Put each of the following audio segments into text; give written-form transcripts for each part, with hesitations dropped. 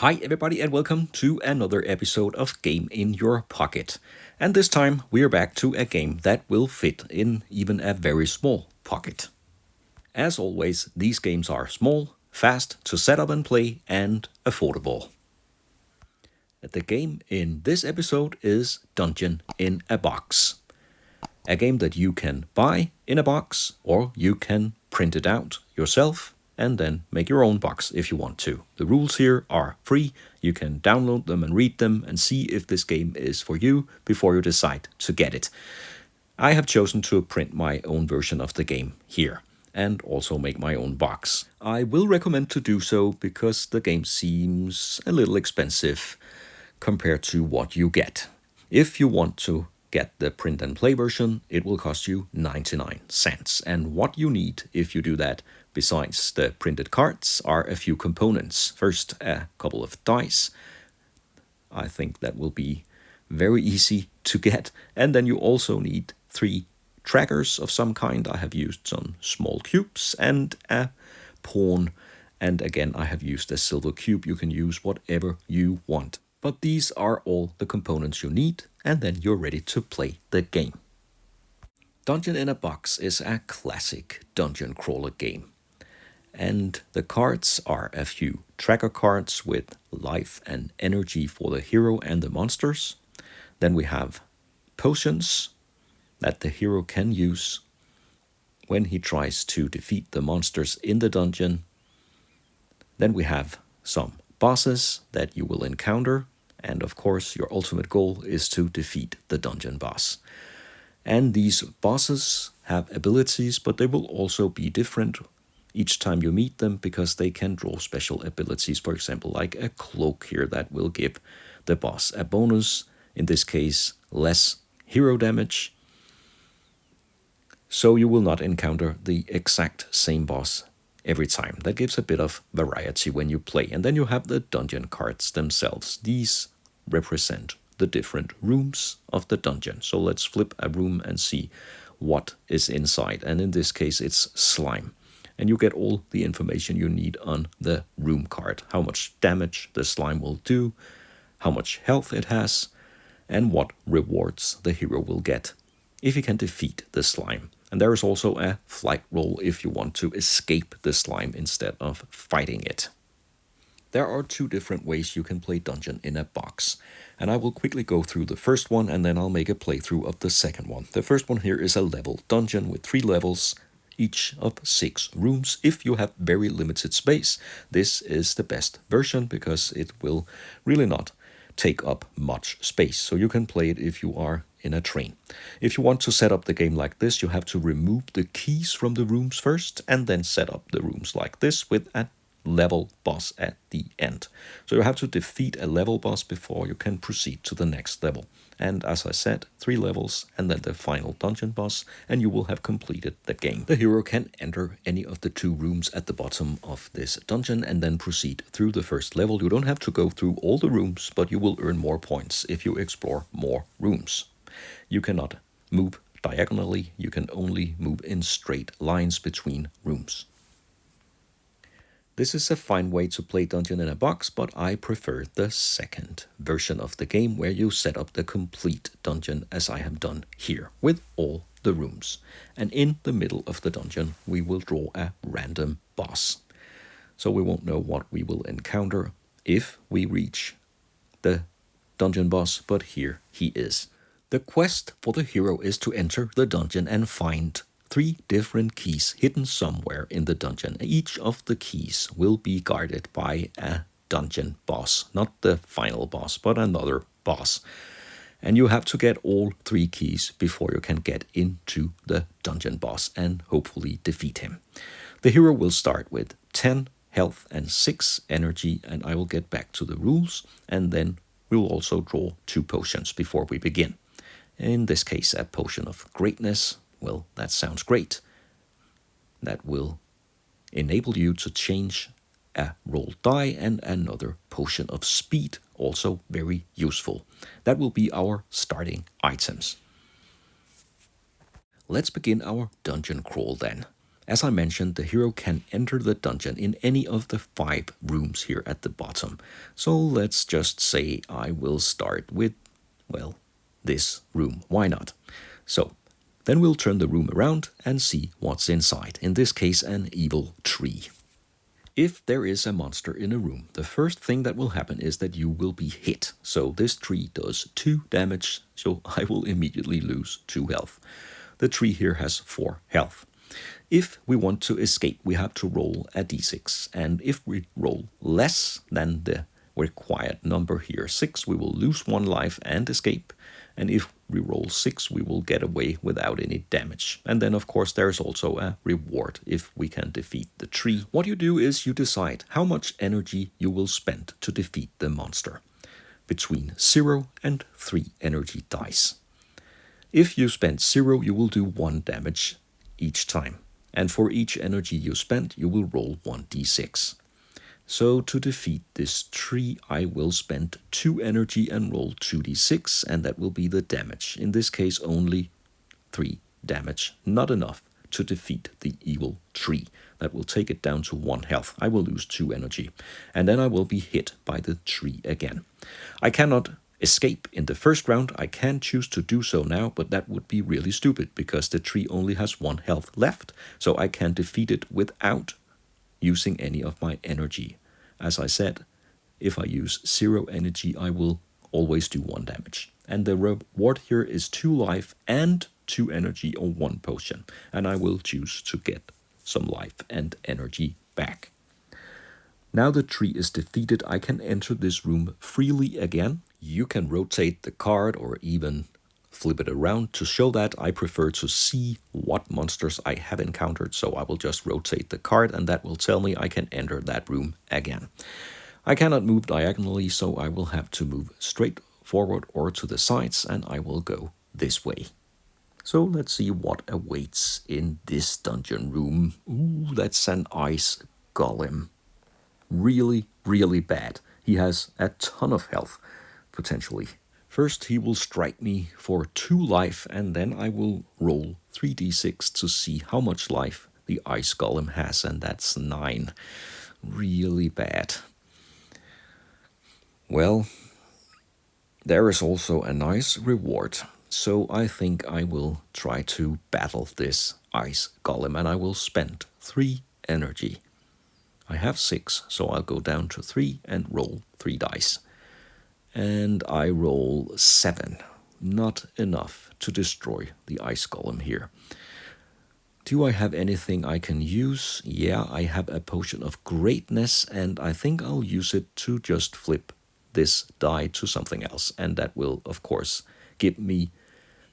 Hi, everybody, and welcome to another episode of Game in Your Pocket. And this time we are back to a game that will fit in even a very small pocket. As always, these games are small, fast to set up and play, and affordable. The game in this episode is Dungeon in a Box, a game that you can buy in a box or you can print it out yourself and then make your own box if you want to. The rules here are free. You can download them and read them and see if this game is for you before you decide to get it. I have chosen to print my own version of the game here and also make my own box. I will recommend to do so because the game seems a little expensive compared to what you get. If you want to get the print and play version, it will cost you 99 cents. And what you need if you do that, besides the printed cards, are a few components. First, a couple of dice. I think that will be very easy to get. And then you also need 3 trackers of some kind. I have used some small cubes and a pawn. And again, I have used a silver cube. You can use whatever you want. But these are all the components you need, and then you're ready to play the game. Dungeon in a Box is a classic dungeon crawler game. And the cards are a few tracker cards with life and energy for the hero and the monsters. Then we have potions that the hero can use when he tries to defeat the monsters in the dungeon. Then we have some bosses that you will encounter. And of course, your ultimate goal is to defeat the dungeon boss. And these bosses have abilities, but they will also be different each time you meet them because they can draw special abilities. For example, like a cloak here that will give the boss a bonus. In this case, less hero damage. So you will not encounter the exact same boss every time. That gives a bit of variety when you play. And then you have the dungeon cards themselves. These represent the different rooms of the dungeon. So let's flip a room and see what is inside. And in this case, it's slime. And you get all the information you need on the room card. How much damage the slime will do, how much health it has, and what rewards the hero will get if he can defeat the slime. And there is also a flight roll if you want to escape the slime instead of fighting it. There are 2 different ways you can play Dungeon in a Box. And I will quickly go through the first one and then I'll make a playthrough of the second one. The first one here is a level dungeon with 3 levels, each of 6 rooms. If you have very limited space, this is the best version because it will really not take up much space. So you can play it if you are in a train. If you want to set up the game like this, you have to remove the keys from the rooms first and then set up the rooms like this with a level boss at the end. So you have to defeat a level boss before you can proceed to the next level. And as I said, 3 levels and then the final dungeon boss, and you will have completed the game. The hero can enter any of the 2 rooms at the bottom of this dungeon and then proceed through the first level. You don't have to go through all the rooms, but you will earn more points if you explore more rooms. You cannot move diagonally, you can only move in straight lines between rooms. This is a fine way to play Dungeon in a Box, but I prefer the second version of the game where you set up the complete dungeon as I have done here with all the rooms. And in the middle of the dungeon, we will draw a random boss. So we won't know what we will encounter if we reach the dungeon boss, but here he is. The quest for the hero is to enter the dungeon and find 3 different keys hidden somewhere in the dungeon. Each of the keys will be guarded by a dungeon boss. Not the final boss, but another boss. And you have to get all 3 keys before you can get into the dungeon boss and hopefully defeat him. The hero will start with 10 health and 6 energy, and I will get back to the rules, and then we will also draw 2 potions before we begin. In this case, a potion of greatness. Well, that sounds great. That will enable you to change a roll die, and another potion of speed, also very useful. That will be our starting items. Let's begin our dungeon crawl then. As I mentioned, the hero can enter the dungeon in any of the 5 rooms here at the bottom. So let's just say I will start with, well, this room. Why not? So then we'll turn the room around and see what's inside. In this case, an evil tree. If there is a monster in a room, the first thing that will happen is that you will be hit. So this tree does 2 damage, so I will immediately lose 2 health. The tree here has 4 health. If we want to escape, we have to roll a d6. And if we roll less than the required number here, 6, we will lose 1 life and escape. And if we roll 6, we will get away without any damage. And then, of course, there's also a reward if we can defeat the tree. What you do is you decide how much energy you will spend to defeat the monster. Between 0 and 3 energy dice. If you spend 0, you will do 1 damage each time. And for each energy you spend, you will roll 1d6. So to defeat this tree, I will spend 2 energy and roll 2d6, and that will be the damage. In this case, only 3 damage. Not enough to defeat the evil tree. That will take it down to 1 health. I will lose 2 energy. And then I will be hit by the tree again. I cannot escape in the first round. I can choose to do so now, but that would be really stupid because the tree only has 1 health left, so I can defeat it without using any of my energy. As I said, if I use 0 energy, I will always do 1 damage. And the reward here is 2 life and 2 energy or 1 potion, and I will choose to get some life and energy back. Now the tree is defeated, I can enter this room freely again. You can rotate the card or even flip it around to show that. I prefer to see what monsters I have encountered, so I will just rotate the card and that will tell me I can enter that room again. I cannot move diagonally, so I will have to move straight forward or to the sides, and I will go this way. So let's see what awaits in this dungeon room. Ooh, that's an ice golem. Really, really bad. He has a ton of health, potentially. First, he will strike me for 2 life, and then I will roll 3d6 to see how much life the ice golem has, and that's 9. Really bad. Well, there is also a nice reward, so I think I will try to battle this ice golem, and I will spend 3 energy. I have 6, so I'll go down to 3 and roll 3 dice. And I roll 7. Not enough to destroy the ice golem here. Do I have anything I can use? Yeah, I have a potion of greatness, and I think I'll use it to just flip this die to something else. And that will, of course, give me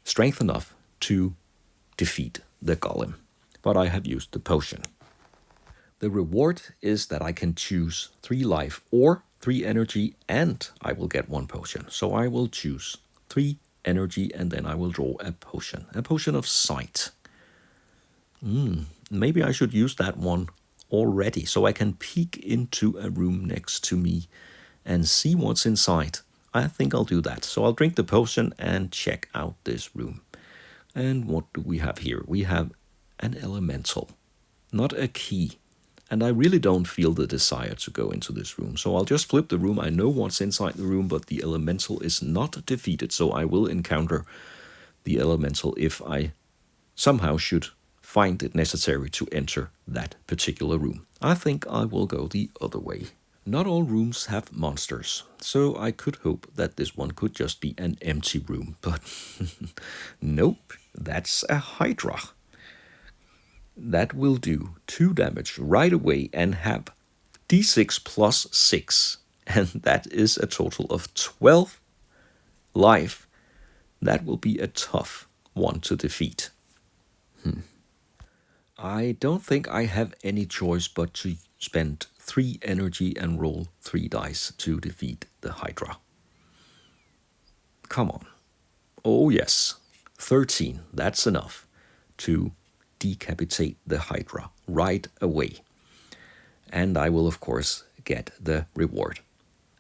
strength enough to defeat the golem. But I have used the potion. The reward is that I can choose 3 life or 3 energy, and I will get 1 potion. So I will choose 3 energy, and then I will draw a potion of sight. Maybe I should use that one already, so I can peek into a room next to me and see what's inside. I think I'll do that. So I'll drink the potion and check out this room. And what do we have here? We have an elemental, not a key. And I really don't feel the desire to go into this room. So I'll just flip the room. I know what's inside the room, but the elemental is not defeated. So I will encounter the elemental if I somehow should find it necessary to enter that particular room. I think I will go the other way. Not all rooms have monsters, so I could hope that this one could just be an empty room. But nope, that's a Hydra. That will do 2 damage right away and have d6 plus 6. And that is a total of 12 life. That will be a tough one to defeat. I don't think I have any choice but to spend 3 energy and roll 3 dice to defeat the Hydra. Come on. Oh yes, 13. That's enough to decapitate the Hydra right away. And I will, of course, get the reward.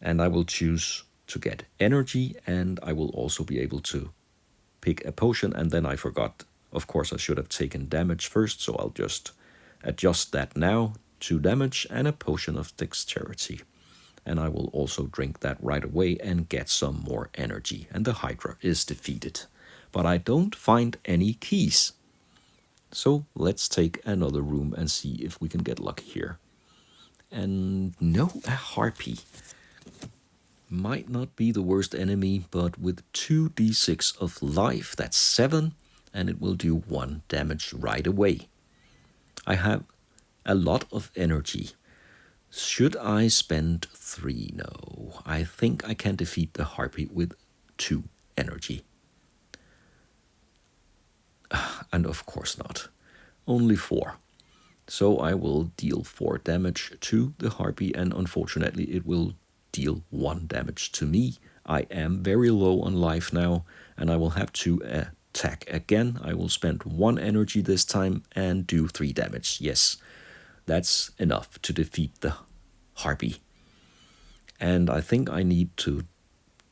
And I will choose to get energy, and I will also be able to pick a potion. And then I forgot, of course, I should have taken damage first, so I'll just adjust that now. 2 damage and a potion of dexterity. And I will also drink that right away and get some more energy. And the Hydra is defeated. But I don't find any keys. So let's take another room and see if we can get lucky here. And no, a harpy. Might not be the worst enemy, but with 2d6 of life, that's 7, and it will do 1 damage right away. I have a lot of energy. Should I spend 3? No, I think I can defeat the harpy with 2 energy. And of course not. Only 4. So I will deal 4 damage to the harpy, and unfortunately it will deal 1 damage to me. I am very low on life now, and I will have to attack again. I will spend 1 energy this time and do 3 damage. Yes, that's enough to defeat the harpy. And I think I need to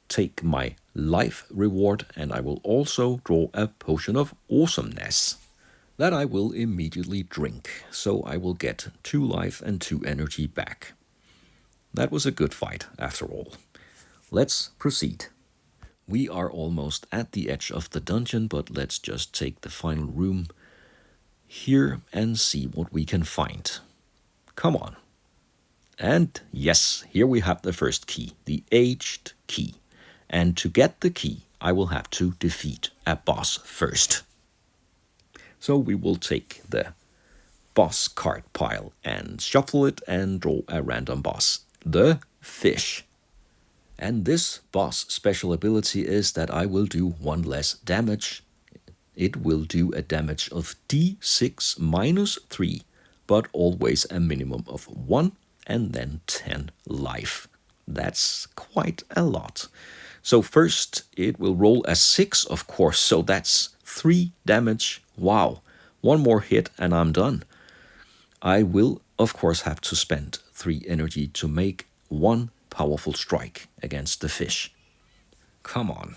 take my life reward, and I will also draw a potion of awesomeness that I will immediately drink. So I will get 2 life and 2 energy back. That was a good fight, after all. Let's proceed. We are almost at the edge of the dungeon, but let's just take the final room here and see what we can find. Come on. And yes, here we have the first key, the aged key. And to get the key, I will have to defeat a boss first. So we will take the boss card pile and shuffle it and draw a random boss. The fish. And this boss special ability is that I will do 1 less damage. It will do a damage of d6 minus 3, but always a minimum of 1 and then 10 life. That's quite a lot. So first it will roll a 6, of course, so that's 3 damage. Wow, 1 more hit and I'm done. I will, of course, have to spend 3 energy to make 1 powerful strike against the fish. Come on.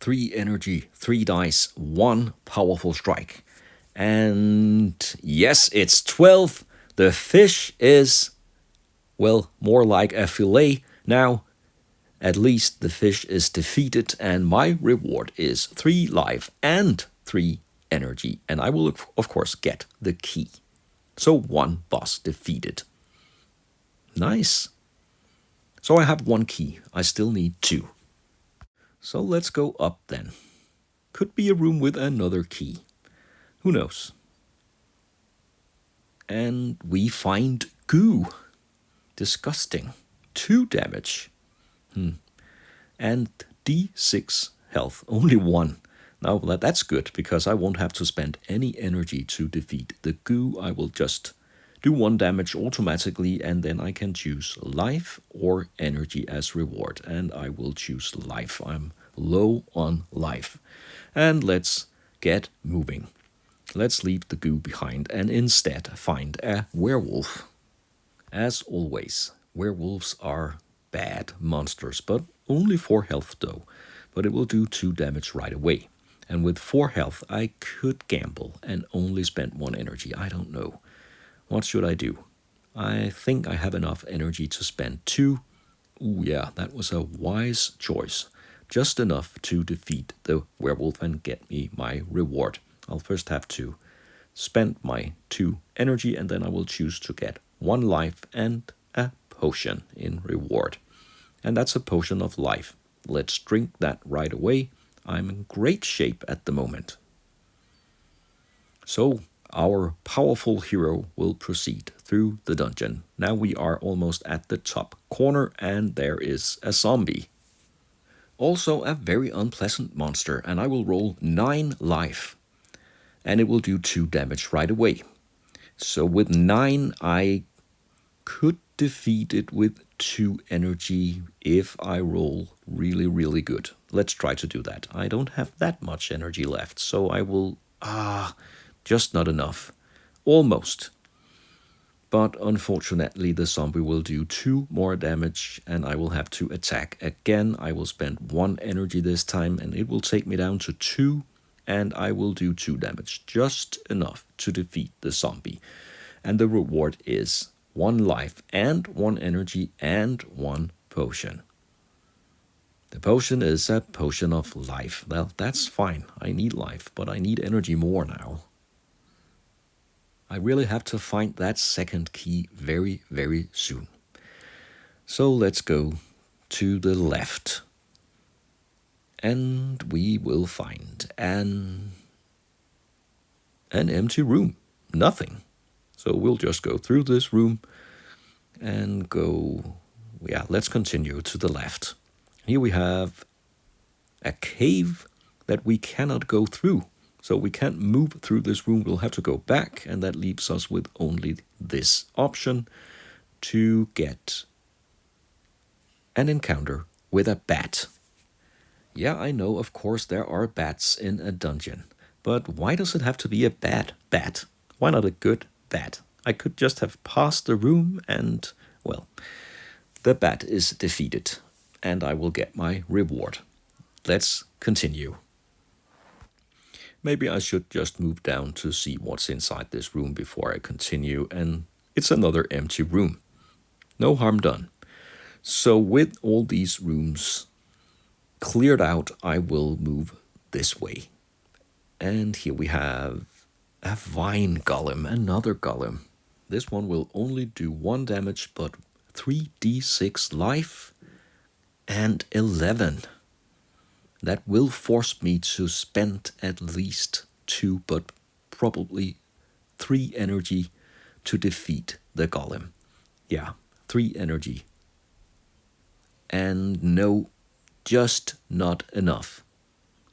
3 energy, 3 dice, 1 powerful strike. And yes, it's 12. The fish is, well, more like a fillet. Now, at least the fish is defeated, and my reward is 3 life and 3 energy. And I will, of course, get the key. So 1 boss defeated. Nice. So I have 1 key. I still need 2. So let's go up then. Could be a room with another key. Who knows? And we find goo. Disgusting. 2 damage. And d6 health. Only 1. Now that's good, because I won't have to spend any energy to defeat the goo. I will just do 1 damage automatically, and then I can choose life or energy as reward. And I will choose life. I'm low on life. And let's get moving. Let's leave the goo behind and instead find a werewolf. As always, werewolves are bad monsters, but only 4 health though. But it will do 2 damage right away. And with 4 health, I could gamble and only spend 1 energy. I don't know. What should I do? I think I have enough energy to spend 2. Ooh, yeah, that was a wise choice. Just enough to defeat the werewolf and get me my reward. I'll first have to spend my 2 energy, and then I will choose to get 1 life and a potion in reward. And that's a potion of life. Let's drink that right away. I'm in great shape at the moment. So our powerful hero will proceed through the dungeon. Now we are almost at the top corner, and there is a zombie. Also a very unpleasant monster, and I will roll 9 life. And it will do 2 damage right away. So with 9, I could defeat it with 2 energy if I roll really, really good. Let's try to do that. I don't have that much energy left, so I will... just not enough. Almost. But unfortunately, the zombie will do 2 more damage, and I will have to attack again. I will spend 1 energy this time, and it will take me down to 2, and I will do 2 damage. Just enough to defeat the zombie. And the reward is 1 life and 1 energy and 1 potion. The potion is a potion of life. Well, that's fine. I need life, but I need energy more now. I really have to find that second key very, very soon. So let's go to the left. And we will find an empty room. Nothing. So we'll just go through this room and go... Yeah, let's continue to the left. Here we have a cave that we cannot go through. So we can't move through this room. We'll have to go back, and that leaves us with only this option to get an encounter with a bat. Yeah, I know, of course, there are bats in a dungeon. But why does it have to be a bad bat? Why not a good bat? I could just have passed the room and, well, the bat is defeated. And I will get my reward. Let's continue. Maybe I should just move down to see what's inside this room before I continue, and it's another empty room. No harm done. So with all these rooms cleared out, I will move this way. And here we have a vine golem, another golem. This one will only do 1 damage, but 3d6 life and 11. That will force me to spend at least 2, but probably 3 energy to defeat the golem. Yeah, 3 energy. And no, just not enough.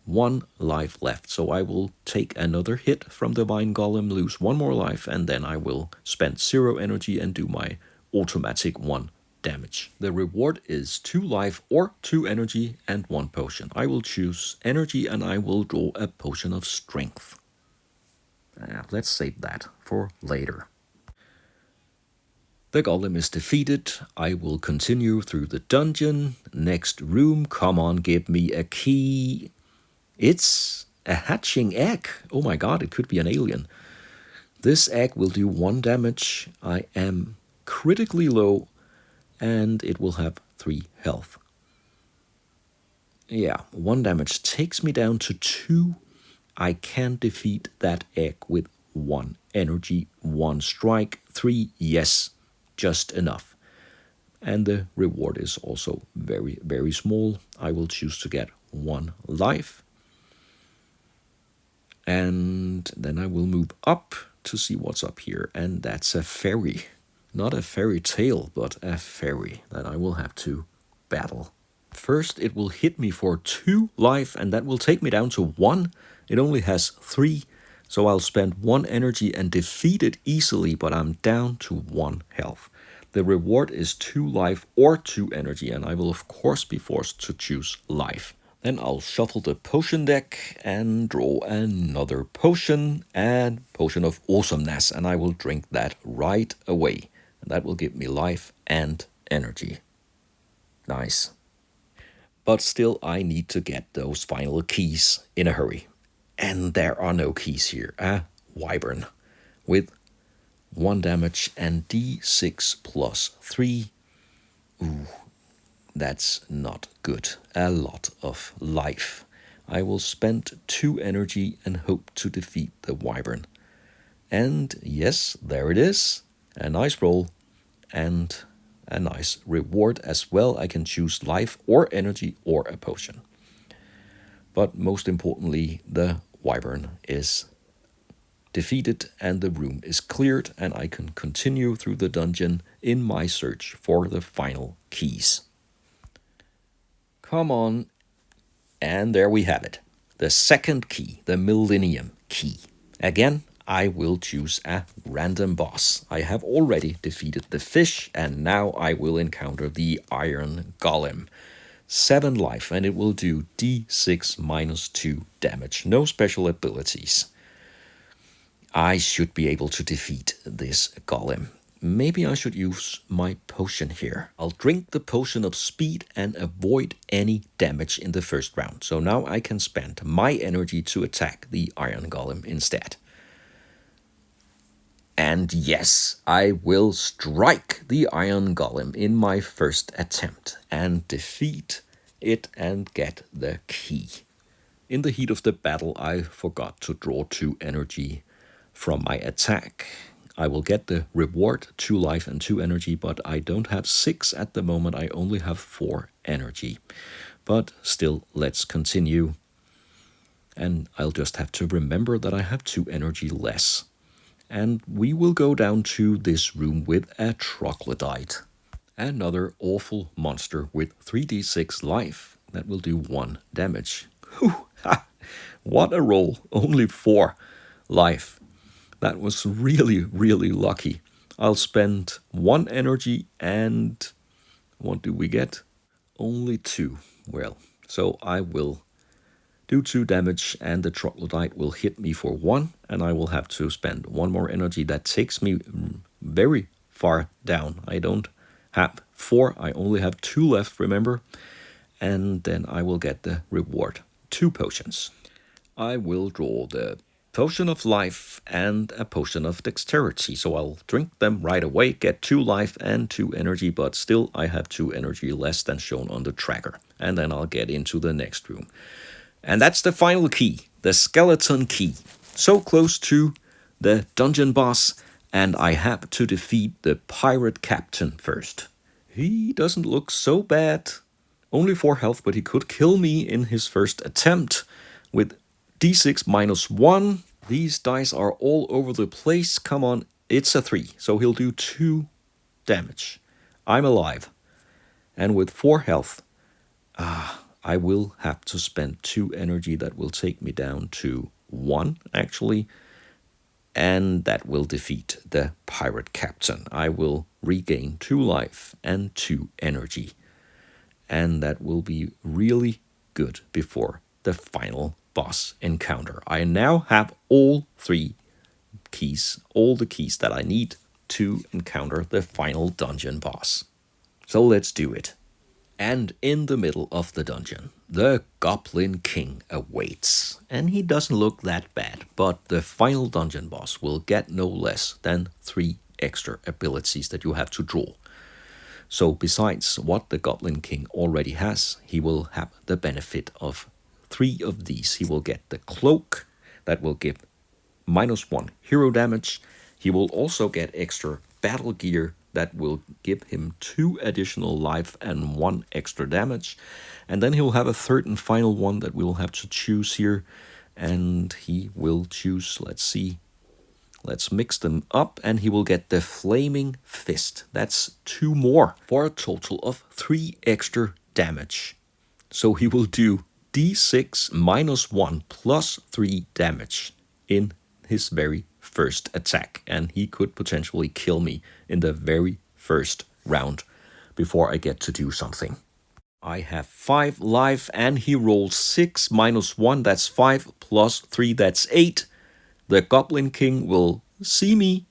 1 life left, so I will take another hit from the vine golem, lose 1 more life, and then I will spend 0 energy and do my automatic 1 damage. The reward is 2 life or 2 energy and 1 potion. I will choose energy and I will draw a potion of strength. Let's save that for later. The golem is defeated. I will continue through the dungeon. Next room, come on, give me a key. It's a hatching egg. Oh my god, it could be an alien. This egg will do 1 damage. I am critically low. And it will have 3 health. Yeah, 1 damage takes me down to 2. I can defeat that egg with 1 energy, 1 strike, 3, yes, just enough. And the reward is also very, very small. I will choose to get 1 life. And then I will move up to see what's up here. And that's a fairy. Not a fairy tale, but a fairy that I will have to battle. First, it will hit me for 2 life, and that will take me down to 1. It only has 3, so I'll spend 1 energy and defeat it easily, but I'm down to 1 health. The reward is 2 life or 2 energy, and I will of course be forced to choose life. Then I'll shuffle the potion deck and draw another potion, and potion of awesomeness, and I will drink that right away. And that will give me life and energy. Nice. But still, I need to get those final keys in a hurry. And there are no keys here. A wyvern with 1 damage and d6 plus 3. Ooh, that's not good. A lot of life. I will spend 2 energy and hope to defeat the wyvern. And yes, there it is. A nice roll and a nice reward as well. I can choose life or energy or a potion. But most importantly, the wyvern is defeated and the room is cleared, and I can continue through the dungeon in my search for the final keys. Come on. And there we have it. The second key, the Millennium Key. Again, I will choose a random boss. I have already defeated the fish, and now I will encounter the Iron Golem. 7 life, and it will do d6 minus 2 damage. No special abilities. I should be able to defeat this golem. Maybe I should use my potion here. I'll drink the potion of speed and avoid any damage in the first round. So now I can spend my energy to attack the Iron Golem instead. And yes, I will strike the Iron Golem in my first attempt and defeat it and get the key. In the heat of the battle, I forgot to draw 2 energy from my attack. I will get the reward, 2 life and 2 energy, but I don't have 6 at the moment. I only have 4 energy. But still, let's continue. And I'll just have to remember that I have 2 energy less. And we will go down to this room with a troglodyte. Another awful monster with 3d6 life. That will do 1 damage. Whew, ha, what a roll. Only 4 life. That was really, really lucky. I'll spend 1 energy and what do we get? Only 2. Well, so I will do 2 damage and the troglodyte will hit me for 1 and I will have to spend 1 more energy. That takes me very far down. I don't have 4, I only have 2 left, remember? And then I will get the reward, 2 potions. I will draw the potion of life and a potion of dexterity. So I'll drink them right away, get 2 life and 2 energy, but still I have 2 energy less than shown on the tracker. And then I'll get into the next room. And that's the final key, the skeleton key. So close to the dungeon boss, and I have to defeat the pirate captain first. He doesn't look so bad. Only 4 health, but he could kill me in his first attempt with d6 minus 1. These dice are all over the place. Come on, it's a 3, so he'll do 2 damage. I'm alive. And with 4 health, I will have to spend 2 energy. That will take me down to 1, actually. And that will defeat the pirate captain. I will regain 2 life and 2 energy. And that will be really good before the final boss encounter. I now have all 3 keys, all the keys that I need to encounter the final dungeon boss. So let's do it. And in the middle of the dungeon, the Goblin King awaits. And he doesn't look that bad, but the final dungeon boss will get no less than 3 extra abilities that you have to draw. So besides what the Goblin King already has, he will have the benefit of 3 of these. He will get the cloak that will give -1 hero damage. He will also get extra battle gear that will give him 2 additional life and 1 extra damage. And then he'll have a third and final one that we'll have to choose here. And he will choose, let's see, let's mix them up, and he will get the Flaming Fist. That's 2 more for a total of 3 extra damage. So he will do d6 minus 1 plus 3 damage in his very first attack. And he could potentially kill me in the very first round before I get to do something. I have 5 life and he rolls 6 minus 1. That's 5 plus 3. That's 8. The Goblin King will see me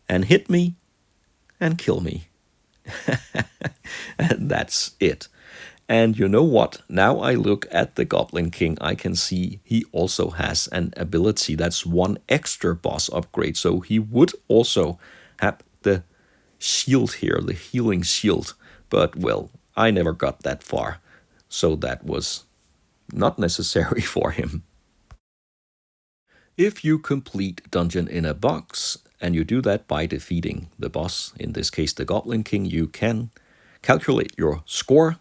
and hit me and kill me. And that's it. And you know what? Now I look at the Goblin King, I can see he also has an ability. That's 1 extra boss upgrade. So he would also have the shield here, the healing shield. But, well, I never got that far. So that was not necessary for him. If you complete Dungeon in a Box, and you do that by defeating the boss, in this case the Goblin King, you can calculate your score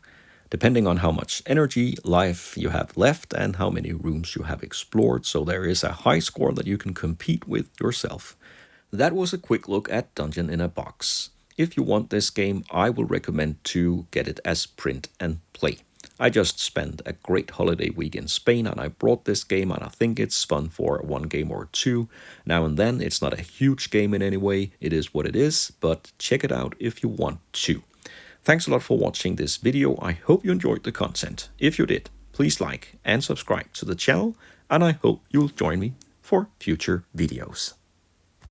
depending on how much energy, life you have left, and how many rooms you have explored. So there is a high score that you can compete with yourself. That was a quick look at Dungeon in a Box. If you want this game, I will recommend to get it as print and play. I just spent a great holiday week in Spain and I brought this game, and I think it's fun for 1 game or 2 now and then. It's not a huge game in any way, it is what it is, but check it out if you want to. Thanks a lot for watching this video. I hope you enjoyed the content. If you did, please like and subscribe to the channel, and I hope you'll join me for future videos.